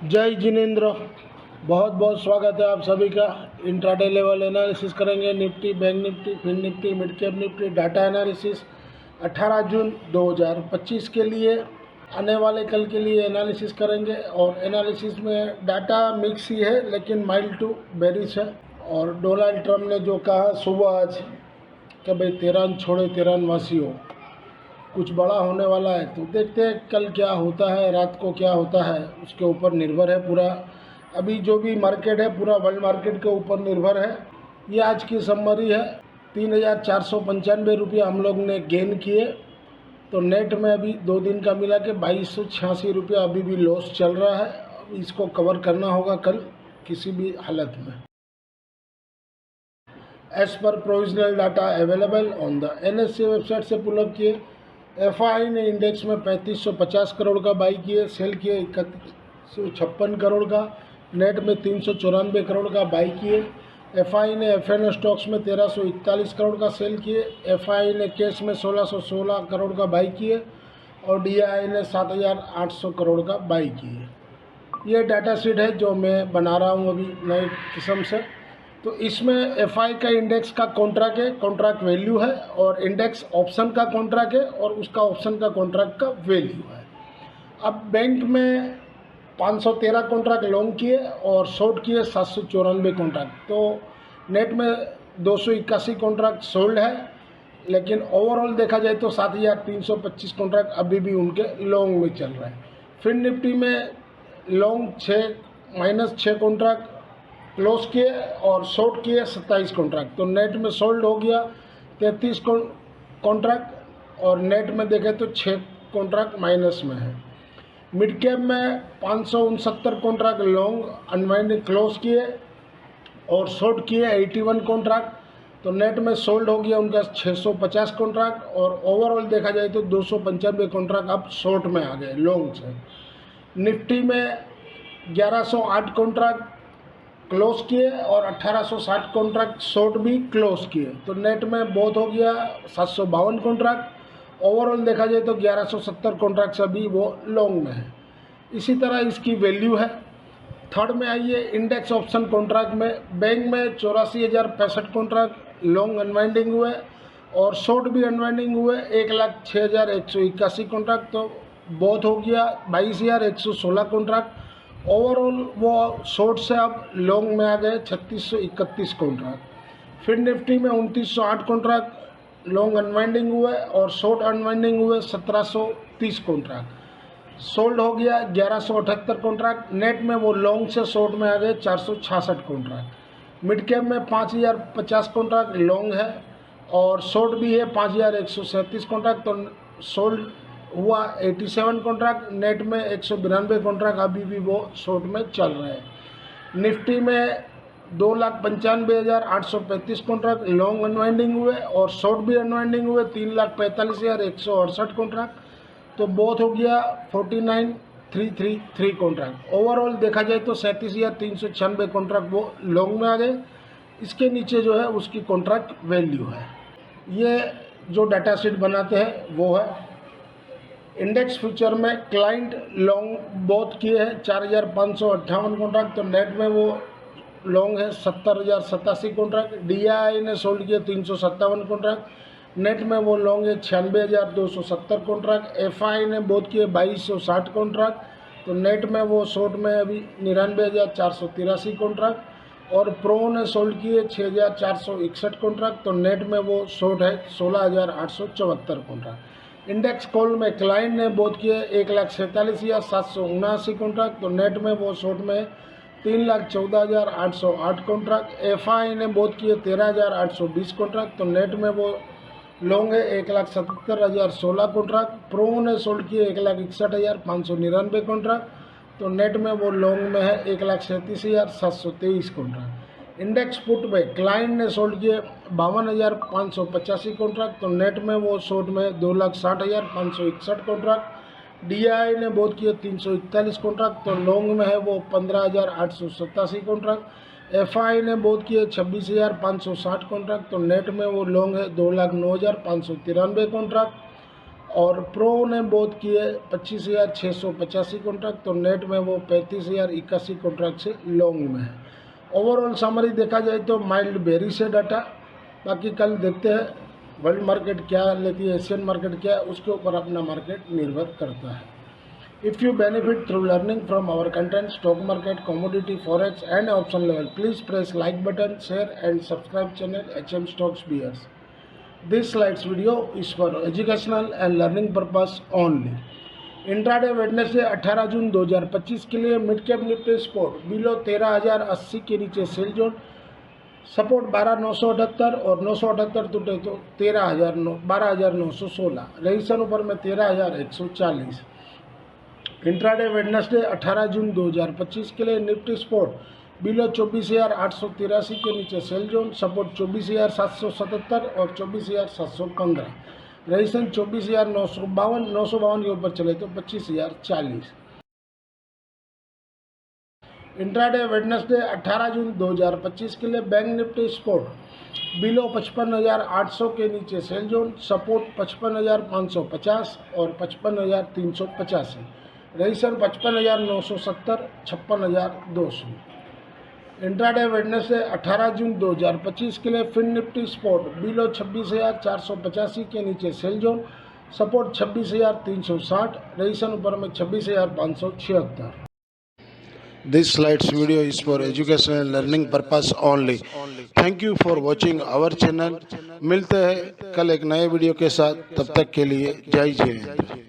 जय जिनेंद्र, बहुत बहुत स्वागत है आप सभी का। इंट्राडे लेवल एनालिसिस करेंगे Nifty, bank Nifty, fin Nifty, mid cap Nifty, data analysis 18 जून 2025 के लिए, आने वाले कल के लिए एनालिसिस करेंगे। और एनालिसिस में डाटा मिक्स ही है लेकिन माइल्ड टू बेरिश है। और डोनाल्ड ट्रंप ने जो कहा सुबह आज कि भाई तेहरान छोड़े तेहरान वासी हो, कुछ बड़ा होने वाला है। तो देखते हैं कल क्या होता है, रात को क्या होता है, उसके ऊपर निर्भर है पूरा। अभी जो भी मार्केट है पूरा वर्ल्ड मार्केट के ऊपर निर्भर है। ये आज की समरी है। 3,495 रुपये हम लोग ने गेन किए। तो नेट में अभी 2 दिन का मिला के 2,286 रुपया अभी भी लॉस चल रहा है। इसको कवर करना होगा कल किसी भी हालत में। As per provisional data available on the NSE website से पुल अप किए। FI ने इंडेक्स में 3550 करोड़ का बाई किए, सेल किए 3156 करोड़ का, नेट में 394 करोड़ का बाई किए। FI ने FNO स्टॉक्स में 1341 करोड़ का सेल किए। FI ने कैश में 1616 करोड़ का बाई किए और DI ने 7800 करोड़ का बाई किए। ये डाटा शीट है जो मैं बना रहा हूँ अभी नए किस्म से। तो इसमें FI का इंडेक्स का कॉन्ट्रैक्ट है, कॉन्ट्रैक्ट वैल्यू है, और इंडेक्स ऑप्शन का कॉन्ट्रैक्ट है और उसका ऑप्शन का कॉन्ट्रैक्ट का वैल्यू है। अब बैंक में 513 कॉन्ट्रैक्ट लॉन्ग किए और शॉर्ट किए 794 कॉन्ट्रैक्ट। तो नेट में 281 कॉन्ट्रैक्ट सोल्ड है, लेकिन ओवरऑल देखा जाए तो 7,325 कॉन्ट्रैक्ट अभी भी उनके लॉन्ग में चल रहे हैं। फिन निफ्टी में लॉन्ग -6 कॉन्ट्रैक्ट क्लोज किए और शॉर्ट किए 27 कॉन्ट्रैक्ट। तो नेट में सोल्ड हो गया 33 कॉन्ट्रैक्ट और नेट में देखें तो 6 कॉन्ट्रैक्ट माइनस में है। मिड कैप में 569 कॉन्ट्रैक्ट लॉन्ग अनवाइंडिंग क्लोज किए और शॉर्ट किए 81 कॉन्ट्रैक्ट। तो नेट में सोल्ड हो गया उनका 650 कॉन्ट्रैक्ट और ओवरऑल देखा जाए तो 295 कॉन्ट्रैक्ट अब शॉर्ट में आ गए लॉन्ग से। निफ्टी में 1108 कॉन्ट्रैक्ट क्लोज किए और 1860 कॉन्ट्रैक्ट शॉर्ट भी क्लोज किए। तो नेट में बहुत हो गया 752 कॉन्ट्रैक्ट। ओवरऑल देखा जाए तो 1170 कॉन्ट्रैक्ट्स अभी वो लॉन्ग में है। इसी तरह इसकी वैल्यू है। थर्ड में आइए इंडेक्स ऑप्शन कॉन्ट्रैक्ट में। बैंक में 84,065 कॉन्ट्रैक्ट लॉन्ग अनवाइंडिंग हुए और शॉर्ट भी अनवाइंडिंग हुए 1,06,181 कॉन्ट्रैक्ट। तो बहुत हो गया 22,116 कॉन्ट्रैक्ट। ओवरऑल वो शॉर्ट से अब लॉन्ग में आ गए 3,631 कॉन्ट्रैक्ट। फिर निफ्टी में 2,908 कॉन्ट्रैक्ट लॉन्ग अनवाइंडिंग हुए और शॉर्ट अनवाइंडिंग हुए 1,730 कॉन्ट्रैक्ट। सोल्ड हो गया 1,178 कॉन्ट्रैक्ट। नेट में वो लॉन्ग से शॉर्ट में आ गए 466 कॉन्ट्रैक्ट। मिड कैप में 5,050 कॉन्ट्रैक्ट लॉन्ग है और शॉर्ट भी है 5,137 कॉन्ट्रैक्ट। तो सोल्ड हुआ 87 कॉन्ट्रैक्ट। नेट में 192 कॉन्ट्रैक्ट अभी भी वो शॉर्ट में चल रहे हैं। निफ्टी में 2,95,835 कॉन्ट्रैक्ट लॉन्ग अनवाइंडिंग हुए और शॉर्ट भी अनवाइंडिंग हुए 3,45,168 कॉन्ट्रैक्ट। तो बहुत हो गया 49,333 कॉन्ट्रैक्ट। ओवरऑल देखा जाए तो 37,396 कॉन्ट्रैक्ट वो लॉन्ग में आ गए। इसके नीचे जो है उसकी कॉन्ट्रैक्ट वैल्यू है। ये जो डाटा शीट बनाते हैं वो है। इंडेक्स फ्यूचर में क्लाइंट लॉन्ग बहुत किए हैं 4,558 कॉन्ट्रैक्ट। तो नेट में वो लॉन्ग है 70,087 कॉन्ट्रैक्ट। DI ने सोल्ड किए 357 कॉन्ट्रैक्ट। नेट में वो लॉन्ग है 96,270 कॉन्ट्रैक्ट। FI ने बहुत किए 2,260 कॉन्ट्रैक्ट। तो नेट में वो शॉर्ट में अभी 99,483 कॉन्ट्रैक्ट और प्रो ने सोल्ड किए 6,461 कॉन्ट्रैक्ट। तो नेट में वो शॉर्ट है 16,874 कॉन्ट्रैक्ट। इंडेक्स कॉल में क्लाइंट ने बहुत किए 1,47,779 कॉन्ट्रैक्ट। तो नेट में वो शॉर्ट में 3,14,808 कॉन्ट्रैक्ट। FI ने बहुत किए 13,820 कॉन्ट्रैक्ट। तो नेट में वो लॉन्ग है 1,77,016 कॉन्ट्रैक्ट। प्रो ने सोल्ड किए 1,61,599 कॉन्ट्रैक्ट। तो नेट में वो लॉन्ग में है 1,37,723 कॉन्ट्रैक्ट। इंडेक्स पुट में क्लाइंट ने सोल्ड किए 52,585 कॉन्ट्रैक्ट। तो नेट में वो शॉर्ट में 2,60,561 कॉन्ट्रैक्ट। DI ने बहुत किए 341 कॉन्ट्रैक्ट। तो लॉन्ग में है वो 15,887 कॉन्ट्रैक्ट। FI ने बहुत किए 26,560 कॉन्ट्रैक्ट। तो नेट में वो लॉन्ग है 2,09,593 कॉन्ट्रैक्ट। और प्रो ने बहुत किए 25,685 कॉन्ट्रैक्ट, तो नेट में वो 35,081 कॉन्ट्रैक्ट से लॉन्ग में है। ओवरऑल समरी देखा जाए तो माइल्ड बेरिश है डाटा। बाकी कल देखते हैं वर्ल्ड मार्केट क्या लेती है, एशियन मार्केट क्या है, उसके ऊपर अपना मार्केट निर्भर करता है। If you benefit through learning from our content, stock market, commodity, forex and option level, please press like button, share and subscribe channel HM Stocks Bears. This slides video is for educational and learning purpose only. Intraday Wednesday 18 जून 2025 के लिए mid cap Nifty sport below 13,080 के नीचे sell zone, support 12,978 और 978 टूटे तो 12,916, registration ऊपर में 13,140। इंट्राडे वेडनेसडे 18 जून 2025 के लिए निफ्टी स्पोर्ट बिलो 24,883 के नीचे सेल जोन, सपोर्ट 24,777 और 24,715, रजिस्ट्रेशन 24,952, 952 के ऊपर चले तो 25,040। इंट्राडे वेडनेसडे 18 जून 2025 के लिए बैंक निफ्टी स्पोर्ट बिलो 55,800 के नीचे सेल जोन, सपोर्ट 55,550 और 55,385, रजिस्ट्रेशन 55,970, 56,200। इंट्राडे वेडनेसडे 18 जून 2025 के लिए फिन निफ्टी स्पोर्ट बिलो 26,485 के नीचे सेल जोन, सपोर्ट 26,360, रजिस्ट्रेशन ऊपर में 26,576। This slides video is for educational and learning purpose only. Thank you for watching our channel. मिलते हैं कल एक नए वीडियो के साथ, तब तक के लिए जय जय।